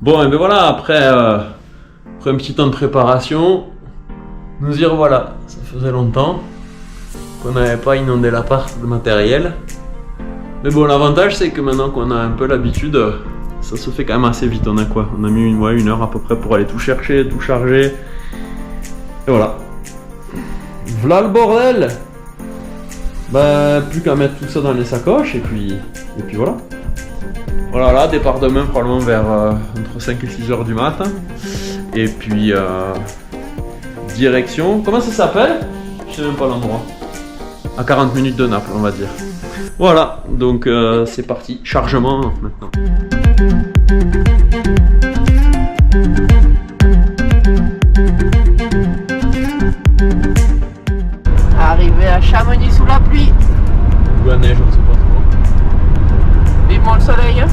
Bon, et ben voilà, après un petit temps de préparation, nous y revoilà. Ça faisait longtemps qu'on n'avait pas inondé l'appart de matériel. Mais bon, l'avantage c'est que maintenant qu'on a un peu l'habitude, ça se fait quand même assez vite. On a quoi? On a mis une heure à peu près pour aller tout chercher, tout charger. Et voilà. Voilà le bordel! Bah, plus qu'à mettre tout ça dans les sacoches et puis voilà. Voilà, là, départ demain probablement vers entre 5 et 6 heures du matin. Et puis, direction, comment ça s'appelle? Je sais même pas l'endroit. À 40 minutes de Naples, on va dire. Voilà, donc c'est parti. Chargement maintenant. Arrivé à Chamonix sous la pluie. Ou la neige, on sait pas trop. Vivement le soleil, hein.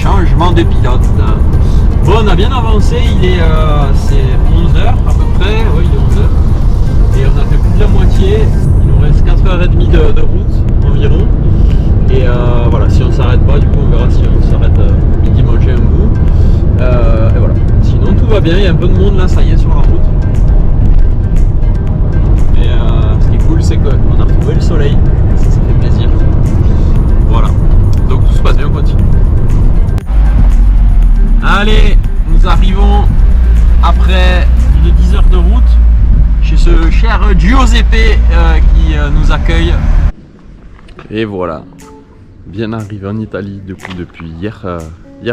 Changement de pilote. Bon, on a bien avancé, c'est 11h à peu près, oui il est 11h. Et on a fait plus de la moitié, il nous reste 4h30 de route environ. Et voilà, si on s'arrête pas, du coup on verra si on s'arrête midi manger un bout. Et voilà, sinon tout va bien, il y a un peu de monde là, ça y est, sur la route. Et ce qui est cool, c'est qu'on a retrouvé le soleil, ça fait plaisir. Voilà, donc tout se passe bien, on continue. Allez, nous arrivons après plus de 10 heures de route chez ce cher Giuseppe qui nous accueille. Et voilà, bien arrivé en Italie depuis hier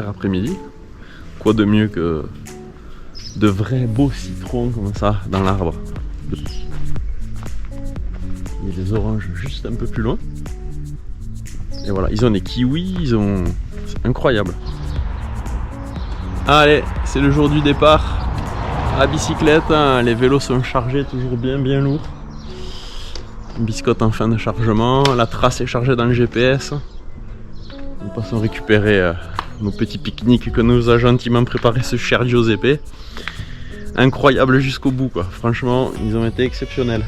après-midi. Quoi de mieux que de vrais beaux citrons comme ça dans l'arbre. Il y a des oranges juste un peu plus loin. Et voilà, ils ont des kiwis, c'est incroyable. Allez, c'est le jour du départ à bicyclette, hein. Les vélos sont chargés, toujours bien lourds. Biscotte en fin de chargement, la trace est chargée dans le GPS. Nous passons récupérer nos petits pique-niques que nous a gentiment préparé ce cher Giuseppe. Incroyable jusqu'au bout quoi, franchement ils ont été exceptionnels.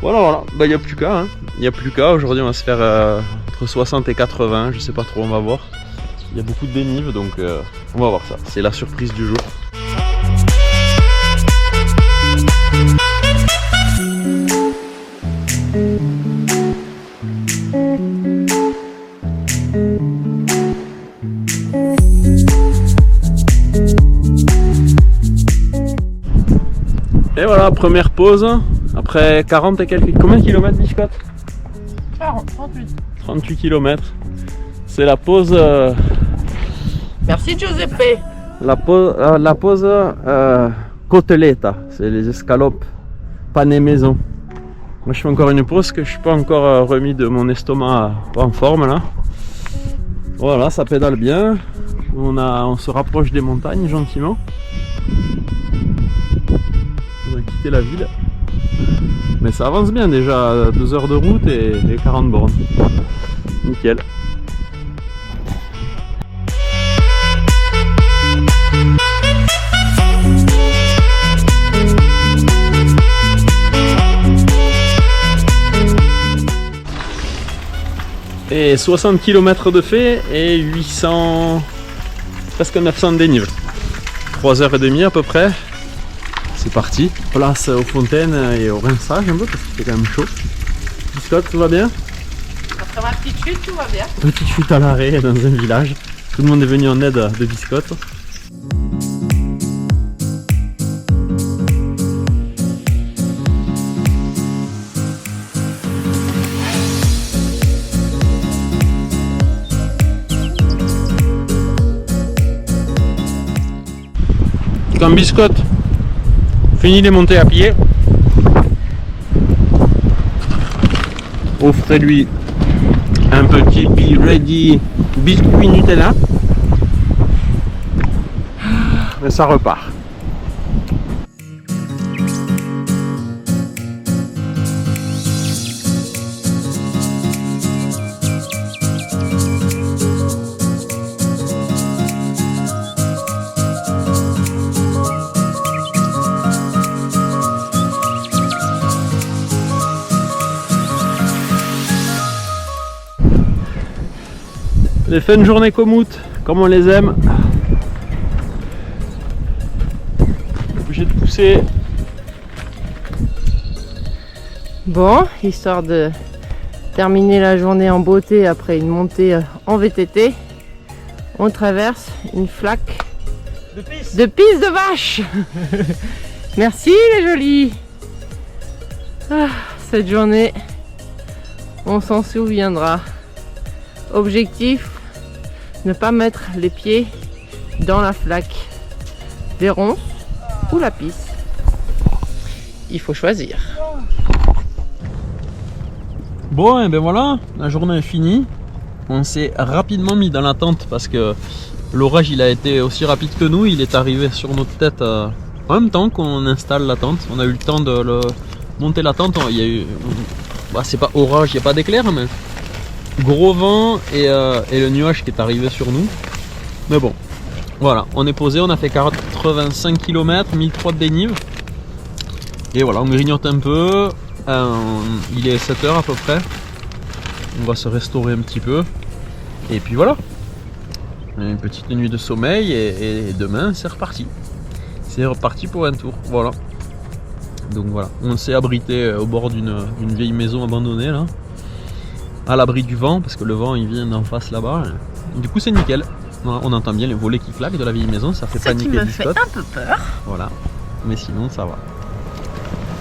Voilà, bah il n'y a plus qu'à, hein. Il n'y a plus qu'à, aujourd'hui on va se faire entre 60 et 80, je sais pas trop, on va voir. Il y a beaucoup de dénive, donc on va voir ça. C'est la surprise du jour. Et voilà, première pause. Après 40 et quelques... Combien de kilomètres, Biscotte? 38. 38 km. C'est la pause... Merci Giuseppe. La pause côteletta, c'est les escalopes pané maison. Moi je fais encore une pause que je suis pas encore remis de mon estomac pas en forme là. Voilà, ça pédale bien. On se rapproche des montagnes gentiment. On a quitté la ville. Mais ça avance bien déjà, 2 heures de route et 40 bornes. Nickel. Et 60 km de fait et 800, presque 900 de dénive. 3h30 à peu près. C'est parti. Place aux fontaines et au rinçage un peu parce qu'il fait quand même chaud. Biscotte, tout va bien? Après ma petite chute, tout va bien. Petite chute à l'arrêt dans un village. Tout le monde est venu en aide de Biscotte. Quand Biscotte finit les montées à pied, Offrez-lui un petit Be Ready biscuit Nutella. Et ça repart. Les fins de journée Komoot, comme on les aime. Obligé de pousser. Bon, histoire de terminer la journée en beauté après une montée en VTT, on traverse une flaque de pisse de vache. Merci les jolis. Ah, cette journée, on s'en souviendra. Objectif, ne pas mettre les pieds dans la flaque des ronces ou la pisse. Il faut choisir. Bon, et ben voilà, la journée est finie. On s'est rapidement mis dans la tente parce que l'orage il a été aussi rapide que nous. Il est arrivé sur notre tête en même temps qu'on installe la tente. On a eu le temps de monter la tente. Il y a eu, c'est pas orage, il n'y a pas d'éclair, mais gros vent et le nuage qui est arrivé sur nous. Mais bon, voilà, on est posé, on a fait 85 km, 1003 de dénive. Et voilà, on grignote un peu. Il est 7 h à peu près. On va se restaurer un petit peu. Et puis voilà. Une petite nuit de sommeil et demain c'est reparti. C'est reparti pour un tour. Voilà. Donc voilà, on s'est abrité au bord d'une vieille maison abandonnée là. À l'abri du vent, parce que le vent il vient d'en face là-bas. Du coup c'est nickel. On entend bien les volets qui claquent de la vieille maison, ça fait paniquer le Biscotte. fait un peu peur. Voilà, mais sinon ça va.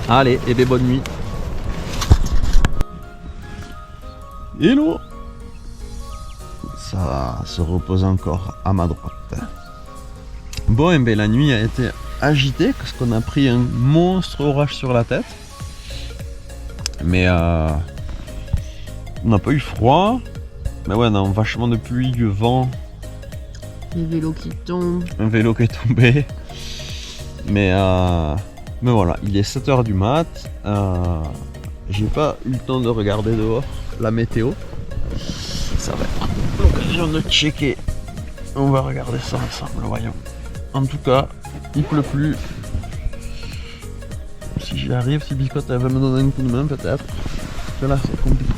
Allez, et bien bonne nuit. Hello. Ça se repose encore à ma droite. Bon, et bien la nuit a été agitée parce qu'on a pris un monstre orage sur la tête. Mais on n'a pas eu froid. Mais ouais, on a vachement de pluie, du vent. Les vélos qui tombent. Un vélo qui est tombé. Mais voilà, il est 7 h du mat. J'ai pas eu le temps de regarder dehors la météo. Ça va être l'occasion de checker. On va regarder ça ensemble, voyons. En tout cas, il pleut plus. Si j'y arrive, si Biscotte elle va me donner un coup de main peut-être. Parce que là c'est compliqué.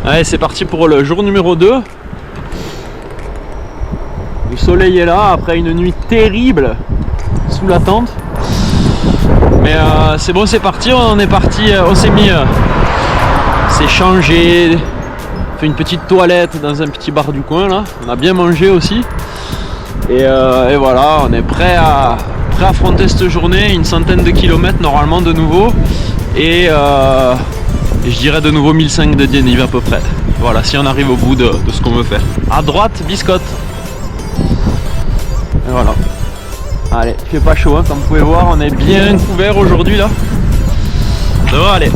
Allez, c'est parti pour le jour numéro 2. Le soleil est là après une nuit terrible sous la tente. Mais c'est bon, c'est parti, on est parti, on s'est mis, s'est changé, fait une petite toilette dans un petit bar du coin là. On a bien mangé aussi. Et voilà, on est prêt à affronter cette journée, une centaine de kilomètres normalement de nouveau. Et je dirais de nouveau 1005 de dénive à peu près. Voilà, si on arrive au bout de ce qu'on veut faire. À droite, Biscotte. Et voilà. Allez, il fait pas chaud, hein, comme vous pouvez voir, on est bien couvert aujourd'hui là. Ça va aller.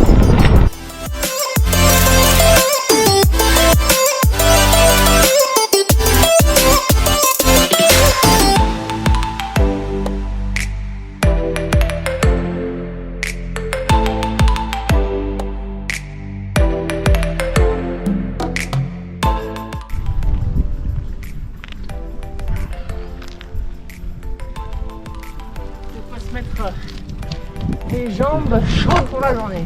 Mettre les jambes chaudes pour la journée.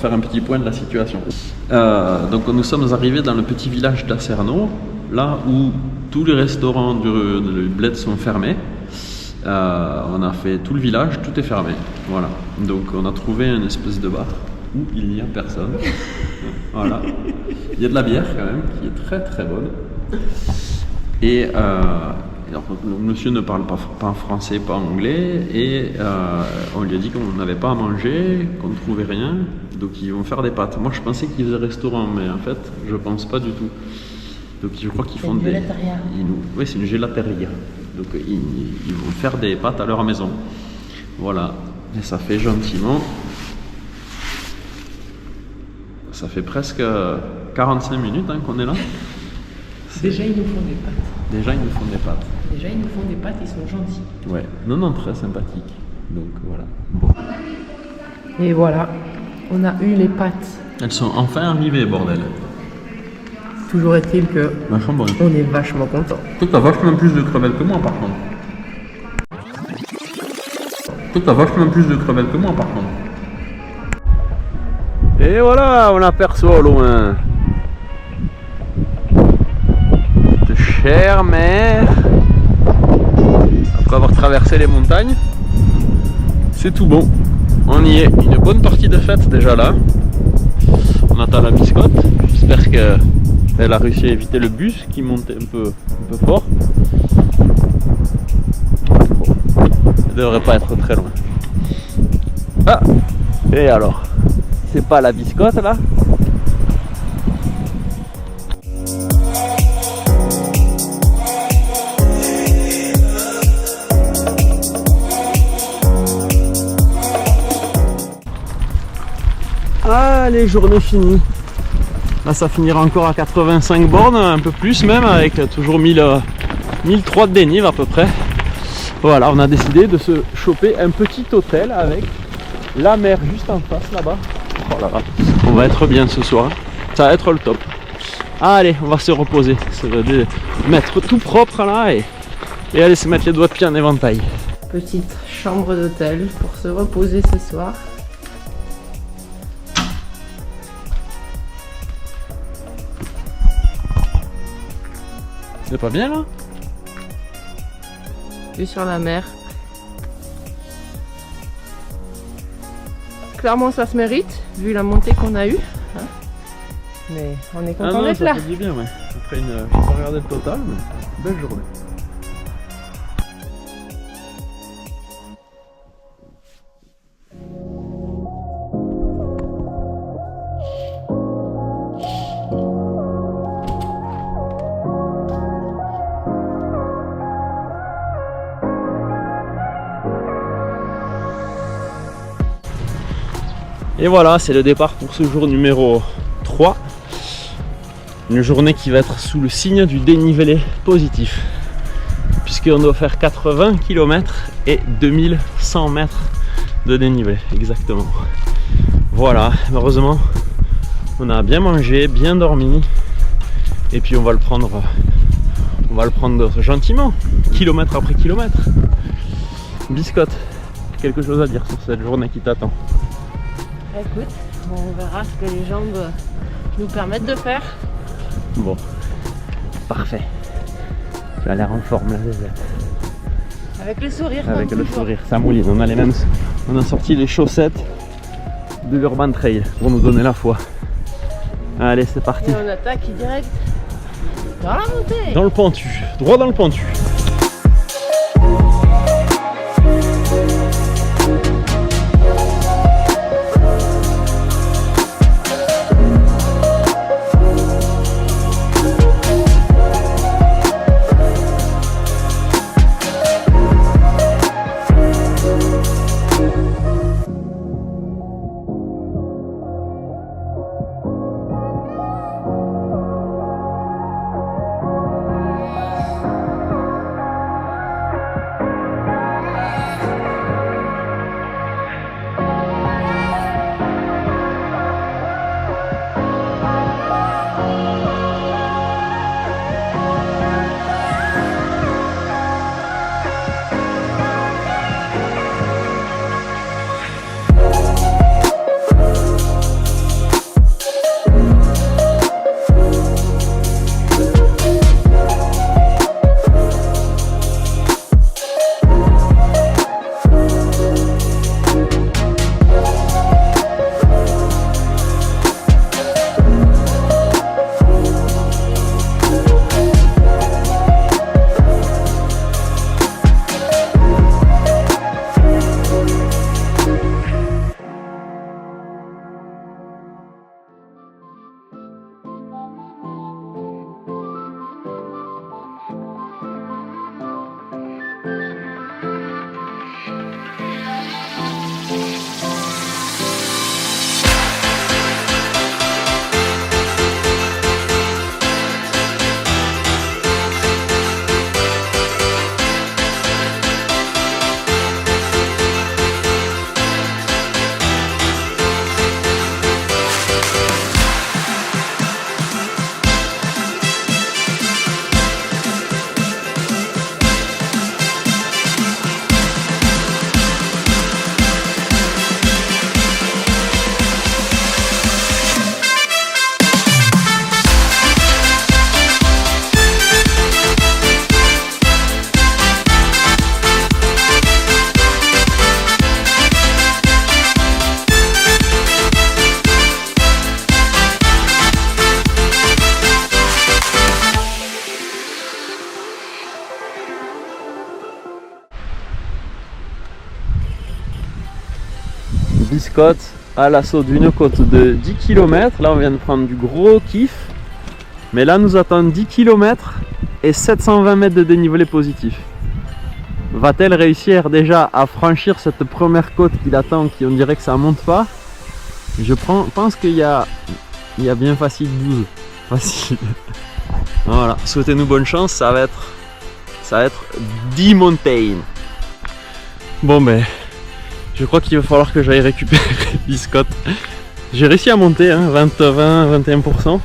faire un petit point de la situation. Donc nous sommes arrivés dans le petit village d'Acerno, là où tous les restaurants du bled sont fermés. On a fait tout le village, tout est fermé. Voilà. Donc on a trouvé une espèce de bar où il n'y a personne. Voilà. Il y a de la bière quand même, qui est très très bonne. Et alors, le monsieur ne parle pas français, pas anglais, et on lui a dit qu'on n'avait pas à manger, qu'on ne trouvait rien, donc ils vont faire des pâtes. Moi je pensais qu'ils faisaient restaurant, mais en fait je pense pas du tout. Donc je crois qu'ils font des... Oui, c'est une gelateria. Donc ils vont faire des pâtes à leur maison. Voilà, et ça fait gentiment... Ça fait presque 45 minutes hein, qu'on est là. Déjà ils nous font des pâtes. Déjà ils nous font des pâtes. Déjà ils nous font des pâtes, ils sont gentils. Ouais, non, très sympathique. Donc voilà. Bon. Et voilà, on a eu les pâtes. Elles sont enfin arrivées, bordel. Toujours est-il que Vachement bon. on est vachement content. Toi, t'as vachement plus de crevettes que moi, par contre. Toi, t'as vachement plus de crevettes que moi, par contre. Et voilà, on aperçoit au loin de chère mer. Après avoir traversé les montagnes, c'est tout bon. On y est, une bonne partie de fête déjà là. On attend la biscotte. J'espère qu'elle a réussi à éviter le bus qui montait un peu fort. Bon, elle devrait pas être très loin. Ah, et alors, c'est pas la biscotte là? Allez, journée finie. Là, ça finira encore à 85 bornes, un peu plus même, avec toujours 1003 de dénive à peu près. Voilà, on a décidé de se choper un petit hôtel avec la mer juste en face là-bas. Oh là là, on va être bien ce soir. Ça va être le top. Allez, on va se reposer, se mettre tout propre là et aller se mettre les doigts de pied en éventail. Petite chambre d'hôtel pour se reposer ce soir. C'est pas bien là? Vue sur la mer. Clairement ça se mérite, vu la montée qu'on a eue. Hein, mais on est content d'être là. Ça fait du bien, ouais. Après je vais pas regarder le total, mais belle journée. Et voilà, c'est le départ pour ce jour numéro 3. Une journée qui va être sous le signe du dénivelé positif. Puisqu'on doit faire 80 km et 2100 mètres de dénivelé, exactement. Voilà, heureusement, on a bien mangé, bien dormi. Et puis on va le prendre gentiment, kilomètre après kilomètre. Biscotte, quelque chose à dire sur cette journée qui t'attend? Écoute, on verra ce que les jambes nous permettent de faire. Bon, parfait. Tu as l'air en forme là, Zézette. Avec le sourire. Avec le sourire, ça mouline. On a sorti les chaussettes de l'Urban Trail pour nous donner la foi. Allez, c'est parti. Et on attaque direct dans la montée. Dans le pentu, droit dans le pentu. Biscotte à l'assaut d'une côte de 10 km. Là on vient de prendre du gros kiff. Mais là nous attend 10 km et 720 mètres de dénivelé positif. Va-t-elle réussir déjà à franchir cette première côte qui l'attend, qui on dirait que ça monte pas? Je pense qu'il y a bien facile 12. Facile. Voilà, souhaitez-nous bonne chance, ça va être 10 montagnes. Bon ben, je crois qu'il va falloir que j'aille récupérer Biscotte. J'ai réussi à monter, hein, 21%.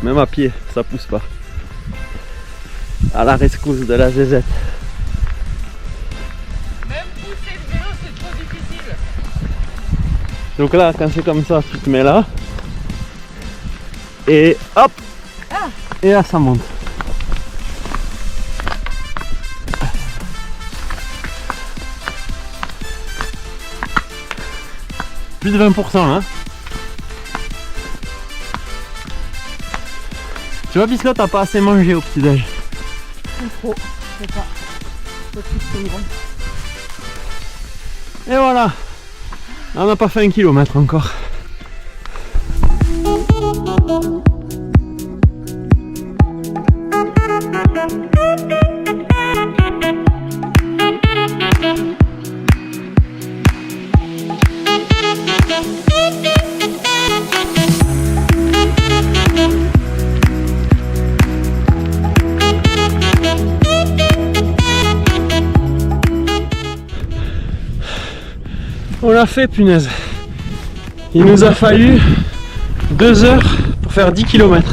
Même à pied, ça pousse pas. À la rescousse de la zézette. Même pousser le vélo, c'est trop difficile. Donc là, quand c'est comme ça, tu te mets là. Et hop! Et là, ça monte. Plus de 20%, hein. Tu vois, Biscotte, t'as pas assez mangé au petit-déj. Trop, je sais pas. Et voilà. On n'a pas fait 1 kilomètre encore. On l'a fait, punaise. Il nous a fallu 2 heures pour faire 10 km.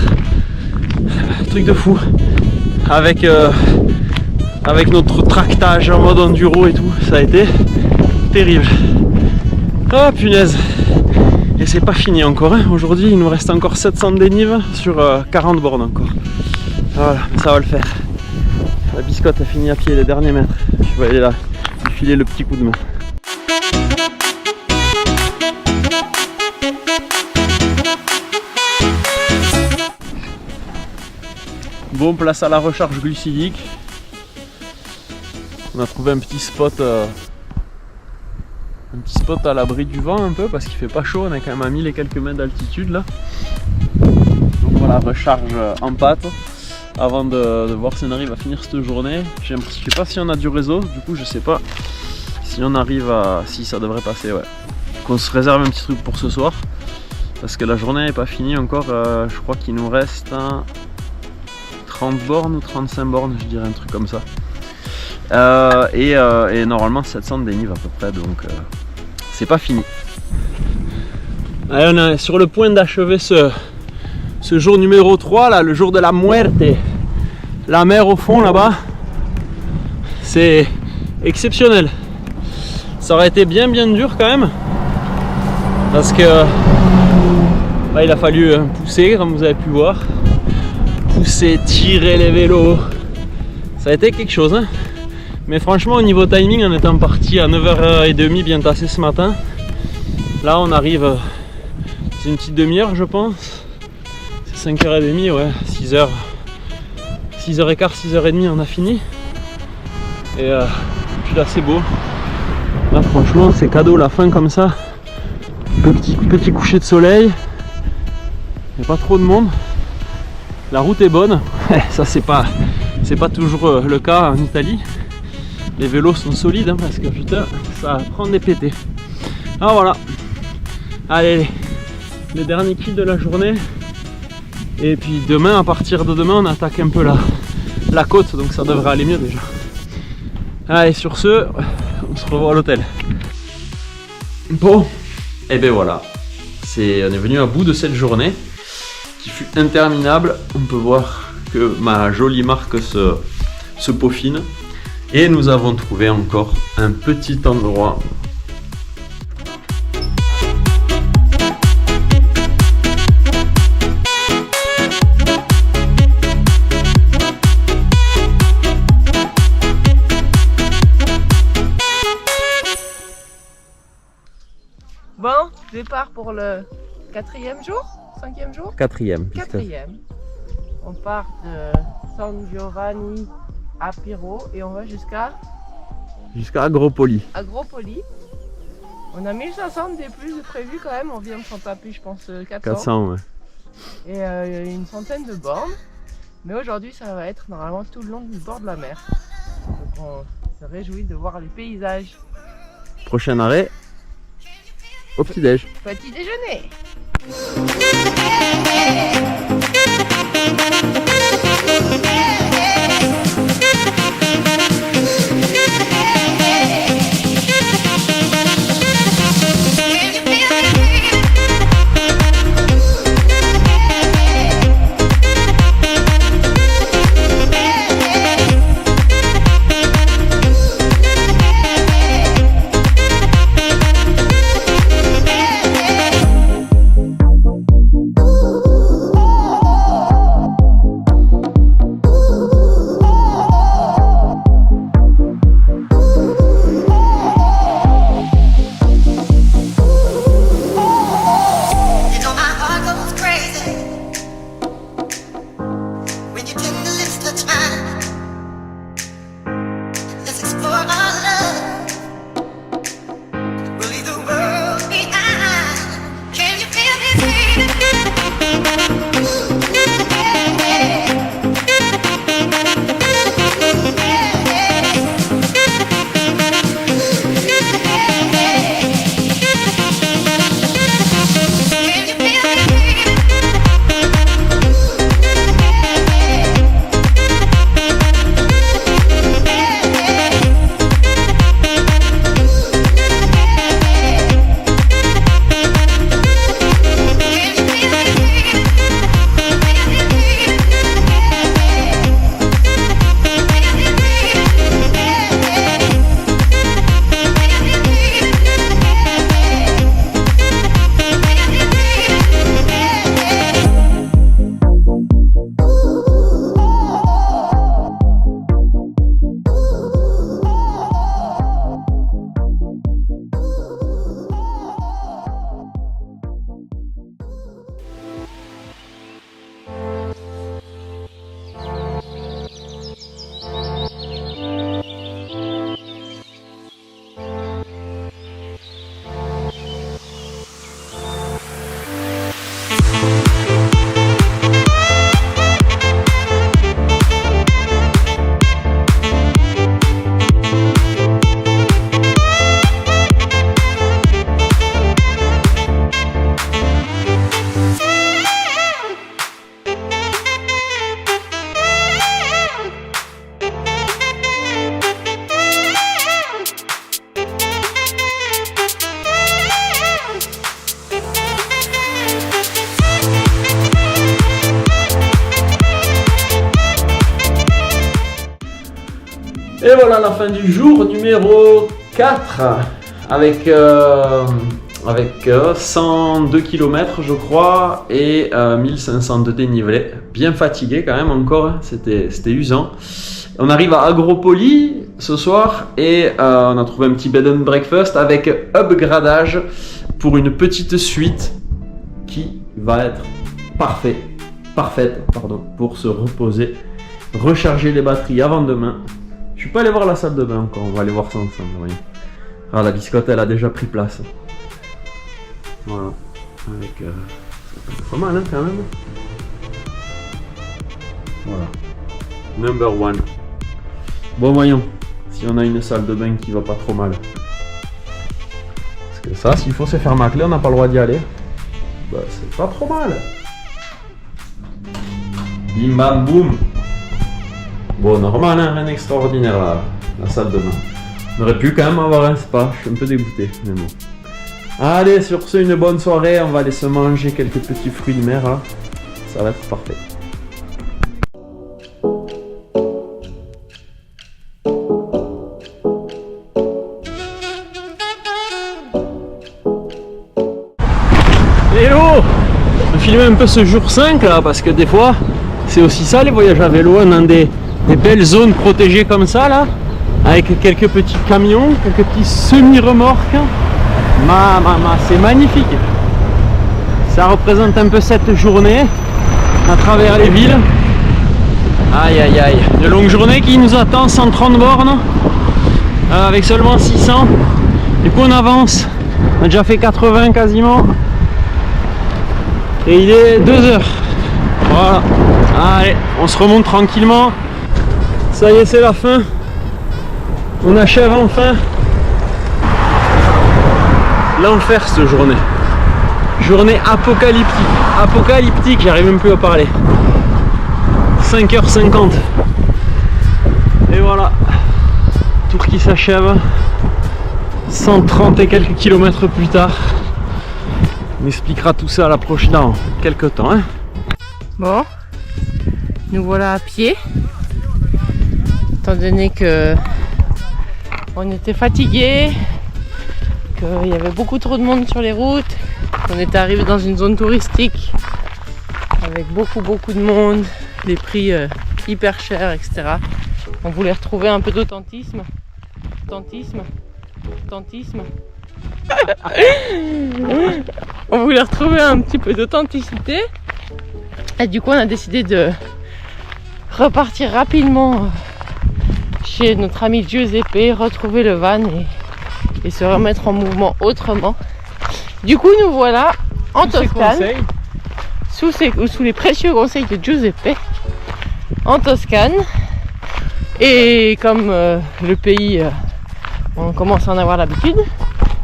Truc de fou. Avec notre tractage en mode enduro et tout, ça a été terrible. Oh punaise. Et c'est pas fini encore, hein. Aujourd'hui il nous reste encore 700 dénives sur 40 bornes encore. Voilà, ça va le faire. La Biscotte a fini à pied les derniers mètres. Je vais aller là, lui filer le petit coup de main. Bon, place à la recharge glucidique. On a trouvé un petit spot à l'abri du vent un peu parce qu'il fait pas chaud, on est quand même à 1000 et quelques mètres d'altitude là. Donc voilà, recharge en pâte avant de voir si on arrive à finir cette journée. Je sais pas si on a du réseau, du coup je sais pas si on arrive à... si ça devrait passer, ouais. Qu'on se réserve un petit truc pour ce soir parce que la journée n'est pas finie encore. Je crois qu'il nous reste 30 bornes ou 35 bornes, je dirais un truc comme ça. Et normalement 700 dénives à peu près, donc c'est pas fini. Allez, on est sur le point d'achever ce jour numéro 3 là, le jour de la muerte. La mer au fond là-bas, c'est exceptionnel. Ça aurait été bien dur quand même parce que là, il a fallu pousser comme vous avez pu voir. Pousser, tirer les vélos, ça a été quelque chose, hein. Mais franchement au niveau timing, en étant parti à 9h30 bien tassé ce matin, là on arrive, c'est une petite demi-heure je pense, c'est 5h30, ouais, 6h15, 6h30 on a fini. Et puis là c'est beau, là franchement c'est cadeau la fin comme ça, petit coucher de soleil, il n'y a pas trop de monde. La route est bonne, ça c'est pas toujours le cas en Italie. Les vélos sont solides hein, parce que putain ça prend des pétés. Ah voilà. Allez, les derniers kills de la journée. Et puis demain, à partir de demain, on attaque un peu la côte, donc ça devrait aller mieux déjà. Allez, sur ce, on se revoit à l'hôtel. Bon, et ben voilà. On est venu à bout de cette journée qui fut interminable. On peut voir que ma jolie marque se peaufine. Et nous avons trouvé encore un petit endroit . Bon, départ pour le 4e jour, 5e jour ? 4e. 4e. On part de San Giovanni à Piro et on va jusqu'à Jusqu'à Agropoli. Agropoli. On a 1500 de plus de prévu quand même, on vient de s'en taper je pense 400. 400 ouais. Et une centaine de bornes. Mais aujourd'hui ça va être normalement tout le long du bord de la mer. Donc on se réjouit de voir les paysages. Prochain arrêt, au petit-déj. Petit déjeuner. Et voilà la fin du jour numéro 4 avec 102 km je crois et 1500 de dénivelé. Bien fatigué quand même encore, c'était usant. On arrive à Agropoli ce soir et on a trouvé un petit bed and breakfast avec upgradage pour une petite suite qui va être parfaite pour se reposer, recharger les batteries avant demain. Je suis pas allé voir la salle de bain encore, on va aller voir ça ensemble. Oui. Ah, la biscotte elle a déjà pris place. Voilà, avec pas mal hein, quand même. Voilà, number one. Bon voyons, si on a une salle de bain qui va pas trop mal. Parce que ça, s'il faut se faire macler, on n'a pas le droit d'y aller. Bah c'est pas trop mal. Bim bam boum. Bon, normal, hein, rien d'extraordinaire la salle de bain. On aurait pu quand même avoir un spa, je suis un peu dégoûté, mais bon. Allez, sur ce, une bonne soirée, on va aller se manger quelques petits fruits de mer, là. Ça va être parfait. Hello! Je vais filmer un peu ce jour 5, là, parce que des fois, c'est aussi ça les voyages à vélo, on a des belles zones protégées comme ça là, avec quelques petits camions, quelques petits semi-remorques. C'est magnifique. Ça représente un peu cette journée à travers les villes. Aïe aïe aïe, de longue journée qui nous attend, 130 bornes. avec seulement 600. Du coup on avance, on a déjà fait 80 quasiment. Et il est 2h. Voilà. Allez, on se remonte tranquillement. Ça y est, c'est la fin. On achève enfin. L'enfer cette journée. Journée apocalyptique. Apocalyptique, j'arrive même plus à parler. 5h50. Et voilà. Tour qui s'achève. 130 et quelques kilomètres plus tard. On expliquera tout ça à la prochaine dans quelques temps. Hein. Bon, nous voilà à pied. Étant donné que on était fatigués, qu'il y avait beaucoup trop de monde sur les routes, qu'on était arrivé dans une zone touristique avec beaucoup de monde, des prix hyper chers, etc. On voulait retrouver un peu d'authentisme. On voulait retrouver un petit peu d'authenticité. Et du coup, on a décidé de repartir rapidement chez notre ami Giuseppe, retrouver le van et se remettre en mouvement autrement. Du coup, nous voilà en Toscane, sous les précieux conseils de Giuseppe, en Toscane. Et comme le pays, on commence à en avoir l'habitude,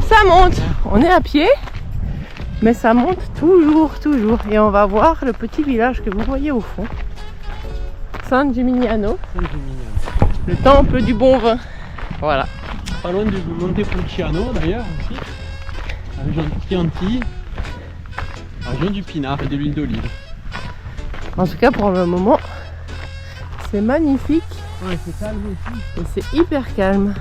ça monte. On est à pied, mais ça monte toujours. Et on va voir le petit village que vous voyez au fond, San Gimignano, le temple du bon vin. Voilà. Pas loin du Montepulciano d'ailleurs aussi, la région de Chianti, la région du pinard et de l'huile d'olive. En tout cas, pour le moment, c'est magnifique. Ouais, c'est calme aussi. Et c'est hyper calme.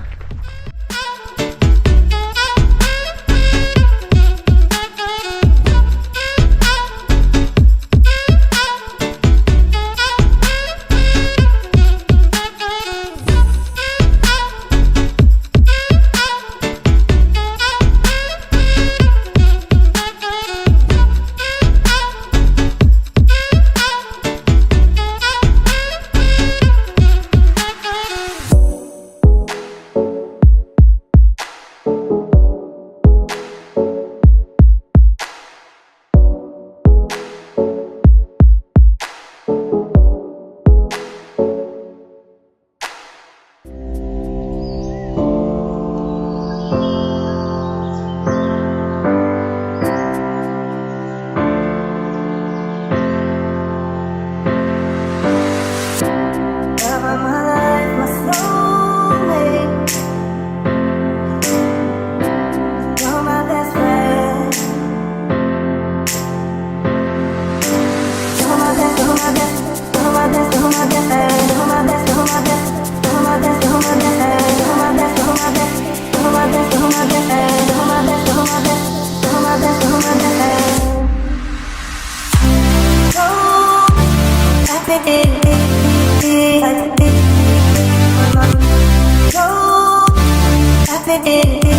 It